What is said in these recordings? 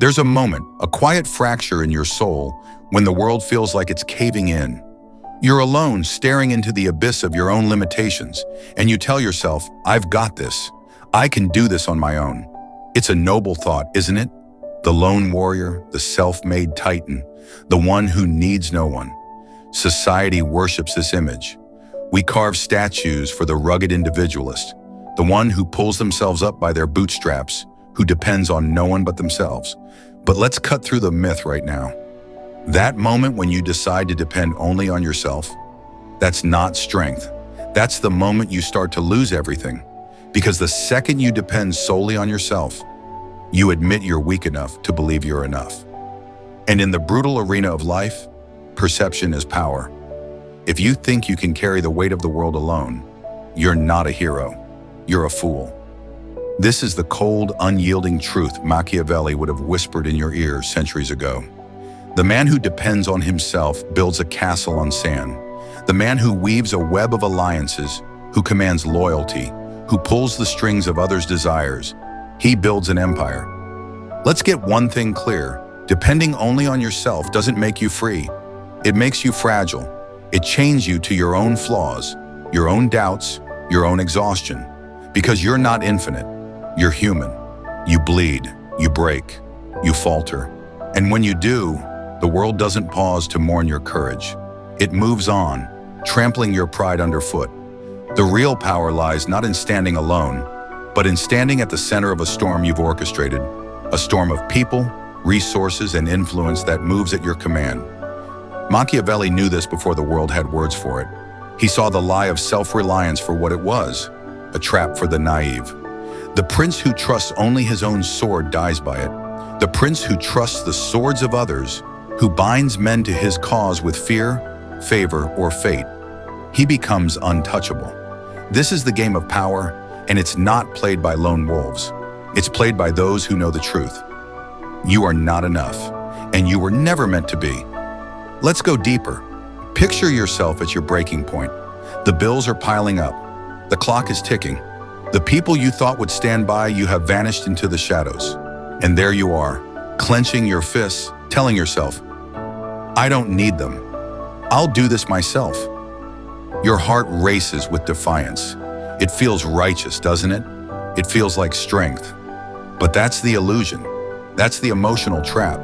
There's a moment, a quiet fracture in your soul when the world feels like it's caving in. You're alone, staring into the abyss of your own limitations, and you tell yourself, I've got this. I can do this on my own. It's a noble thought, isn't it? The lone warrior, the self-made titan, the one who needs no one. Society worships this image. We carve statues for the rugged individualist, the one who pulls themselves up by their bootstraps, who depends on no one but themselves. But let's cut through the myth right now. That moment when you decide to depend only on yourself, that's not strength. That's the moment you start to lose everything. Because the second you depend solely on yourself, you admit you're weak enough to believe you're enough. And in the brutal arena of life, perception is power. If you think you can carry the weight of the world alone, you're not a hero. You're a fool. This is the cold, unyielding truth Machiavelli would have whispered in your ear centuries ago. The man who depends on himself builds a castle on sand. The man who weaves a web of alliances, who commands loyalty, who pulls the strings of others' desires, he builds an empire. Let's get one thing clear. Depending only on yourself doesn't make you free. It makes you fragile. It chains you to your own flaws, your own doubts, your own exhaustion. Because you're not infinite. You're human. You bleed, you break, you falter. And when you do, the world doesn't pause to mourn your courage. It moves on, trampling your pride underfoot. The real power lies not in standing alone, but in standing at the center of a storm you've orchestrated, a storm of people, resources, and influence that moves at your command. Machiavelli knew this before the world had words for it. He saw the lie of self-reliance for what it was, a trap for the naive. The prince who trusts only his own sword dies by it. The prince who trusts the swords of others, who binds men to his cause with fear, favor, or fate, he becomes untouchable. This is the game of power, and it's not played by lone wolves. It's played by those who know the truth. You are not enough, and you were never meant to be. Let's go deeper. Picture yourself at your breaking point. The bills are piling up. The clock is ticking. The people you thought would stand by you have vanished into the shadows. And there you are, clenching your fists, telling yourself, I don't need them. I'll do this myself. Your heart races with defiance. It feels righteous, doesn't it? It feels like strength. But that's the illusion. That's the emotional trap.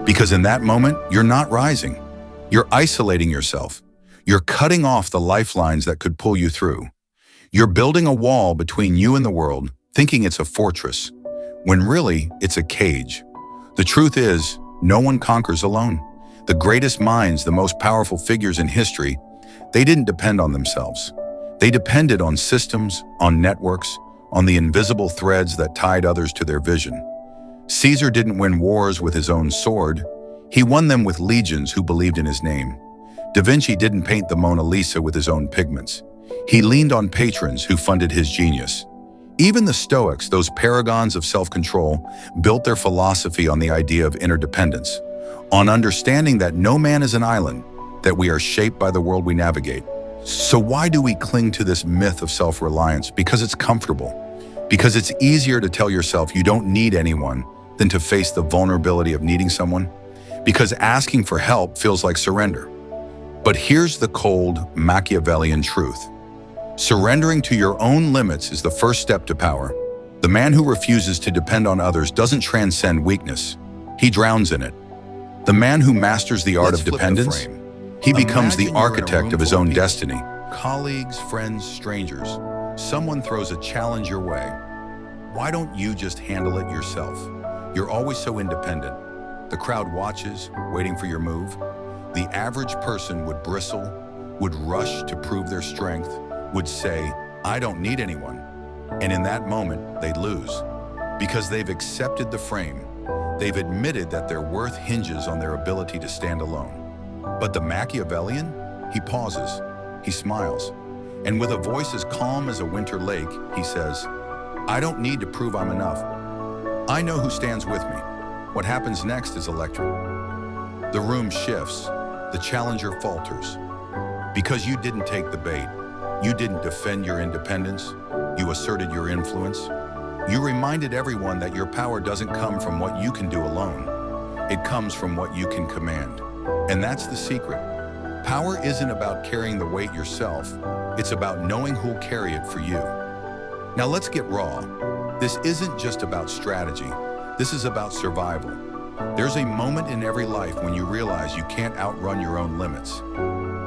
Because in that moment, you're not rising. You're isolating yourself. You're cutting off the lifelines that could pull you through. You're building a wall between you and the world, thinking it's a fortress, when really it's a cage. The truth is, no one conquers alone. The greatest minds, the most powerful figures in history, they didn't depend on themselves. They depended on systems, on networks, on the invisible threads that tied others to their vision. Caesar didn't win wars with his own sword. He won them with legions who believed in his name. Da Vinci didn't paint the Mona Lisa with his own pigments. He leaned on patrons who funded his genius. Even the Stoics, those paragons of self-control, built their philosophy on the idea of interdependence, on understanding that no man is an island, that we are shaped by the world we navigate. So why do we cling to this myth of self-reliance? Because it's comfortable. Because it's easier to tell yourself you don't need anyone than to face the vulnerability of needing someone. Because asking for help feels like surrender. But here's the cold Machiavellian truth. Surrendering to your own limits is the first step to power. The man who refuses to depend on others doesn't transcend weakness. He drowns in it. The man who masters the art of dependence, he becomes the architect of his own destiny. Colleagues, friends, strangers, someone throws a challenge your way. Why don't you just handle it yourself? You're always so independent. The crowd watches, waiting for your move. The average person would bristle, would rush to prove their strength, would say, I don't need anyone. And in that moment, they'd lose. Because they've accepted the frame. They've admitted that their worth hinges on their ability to stand alone. But the Machiavellian, he pauses, he smiles, and with a voice as calm as a winter lake, he says, I don't need to prove I'm enough. I know who stands with me. What happens next is electric. The room shifts, the challenger falters. Because you didn't take the bait, you didn't defend your independence, you asserted your influence, You reminded everyone that your power doesn't come from what you can do alone. It comes from what you can command. And that's the secret. Power isn't about carrying the weight yourself. It's about knowing who'll carry it for you. Now let's get raw. This isn't just about strategy. This is about survival. There's a moment in every life when you realize you can't outrun your own limits.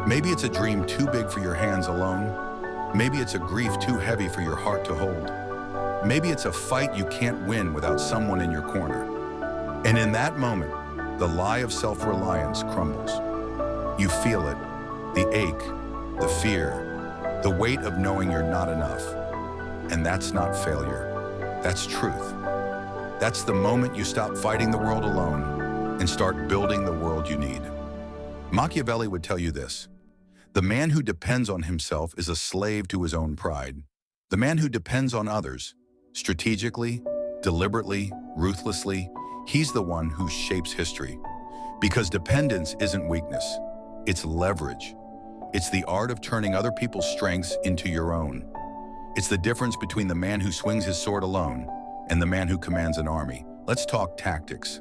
Maybe it's a dream too big for your hands alone. Maybe it's a grief too heavy for your heart to hold. Maybe it's a fight you can't win without someone in your corner. And in that moment, the lie of self-reliance crumbles. You feel it, the ache, the fear, the weight of knowing you're not enough. And that's not failure. That's truth. That's the moment you stop fighting the world alone and start building the world you need. Machiavelli would tell you this: the man who depends on himself is a slave to his own pride. The man who depends on others, strategically, deliberately, ruthlessly, he's the one who shapes history. Because dependence isn't weakness, it's leverage. It's the art of turning other people's strengths into your own. It's the difference between the man who swings his sword alone and the man who commands an army. Let's talk tactics.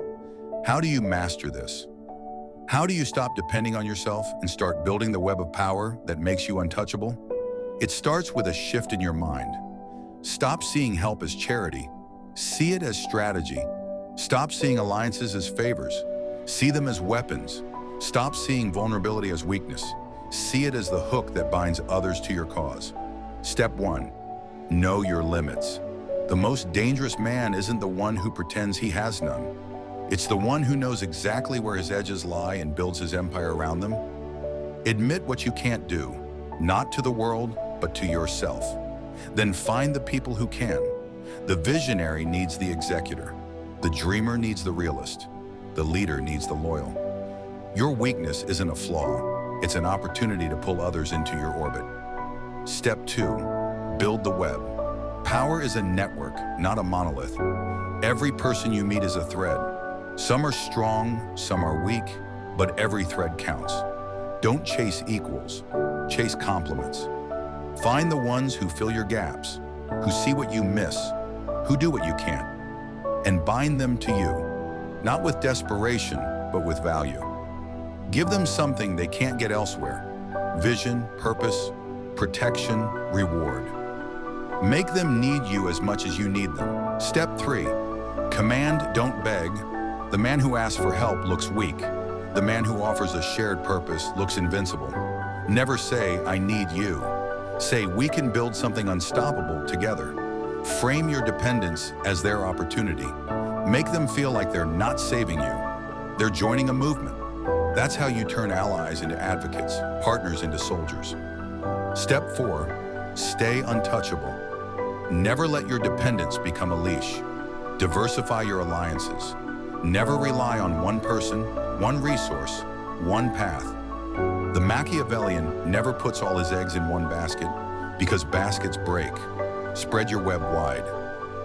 How do you master this? How do you stop depending on yourself and start building the web of power that makes you untouchable? It starts with a shift in your mind. Stop seeing help as charity. See it as strategy. Stop seeing alliances as favors. See them as weapons. Stop seeing vulnerability as weakness. See it as the hook that binds others to your cause. Step 1. Know your limits. The most dangerous man isn't the one who pretends he has none. It's the one who knows exactly where his edges lie and builds his empire around them. Admit what you can't do, not to the world, but to yourself. Then find the people who can. The visionary needs the executor. The dreamer needs the realist. The leader needs the loyal. Your weakness isn't a flaw. It's an opportunity to pull others into your orbit. Step 2. Build the web. Power is a network, not a monolith. Every person you meet is a thread. Some are strong, some are weak, but every thread counts. Don't chase equals, chase complements. Find the ones who fill your gaps, who see what you miss, who do what you can't, and bind them to you, not with desperation, but with value. Give them something they can't get elsewhere: vision, purpose, protection, reward. Make them need you as much as you need them. Step 3. Command, don't beg. The man who asks for help looks weak. The man who offers a shared purpose looks invincible. Never say, "I need you." Say, "We can build something unstoppable together." Frame your dependence as their opportunity. Make them feel like they're not saving you. They're joining a movement. That's how you turn allies into advocates, partners into soldiers. Step 4. Stay untouchable. Never let your dependence become a leash. Diversify your alliances. Never rely on one person, one resource, one path. The Machiavellian never puts all his eggs in one basket, because baskets break. Spread your web wide.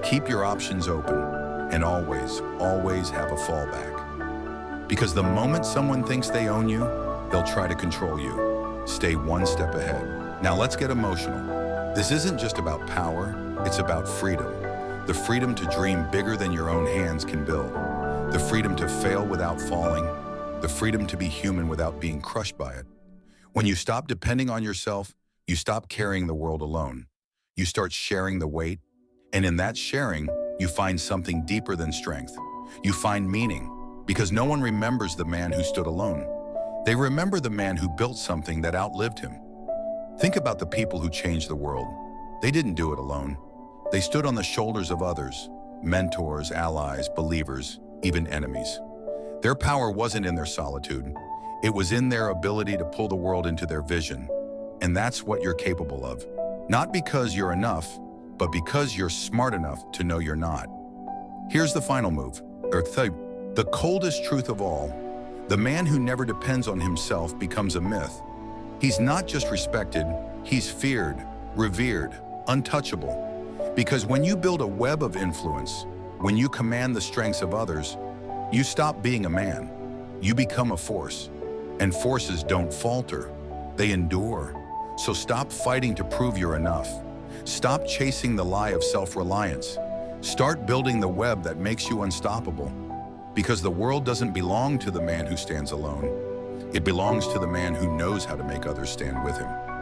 Keep your options open, and always, always have a fallback. Because the moment someone thinks they own you, they'll try to control you. Stay one step ahead. Now let's get emotional. This isn't just about power, it's about freedom. The freedom to dream bigger than your own hands can build. The freedom to fail without falling. The freedom to be human without being crushed by it. When you stop depending on yourself, you stop carrying the world alone. You start sharing the weight, and in that sharing, you find something deeper than strength. You find meaning, because no one remembers the man who stood alone. They remember the man who built something that outlived him. Think about the people who changed the world. They didn't do it alone. They stood on the shoulders of others, mentors, allies, believers, even enemies. Their power wasn't in their solitude. It was in their ability to pull the world into their vision. And that's what you're capable of. Not because you're enough, but because you're smart enough to know you're not. Here's the final move, or the coldest truth of all. The man who never depends on himself becomes a myth. He's not just respected, he's feared, revered, untouchable. Because when you build a web of influence, when you command the strengths of others, you stop being a man. You become a force. And forces don't falter, they endure. So stop fighting to prove you're enough. Stop chasing the lie of self-reliance. Start building the web that makes you unstoppable. Because the world doesn't belong to the man who stands alone. It belongs to the man who knows how to make others stand with him.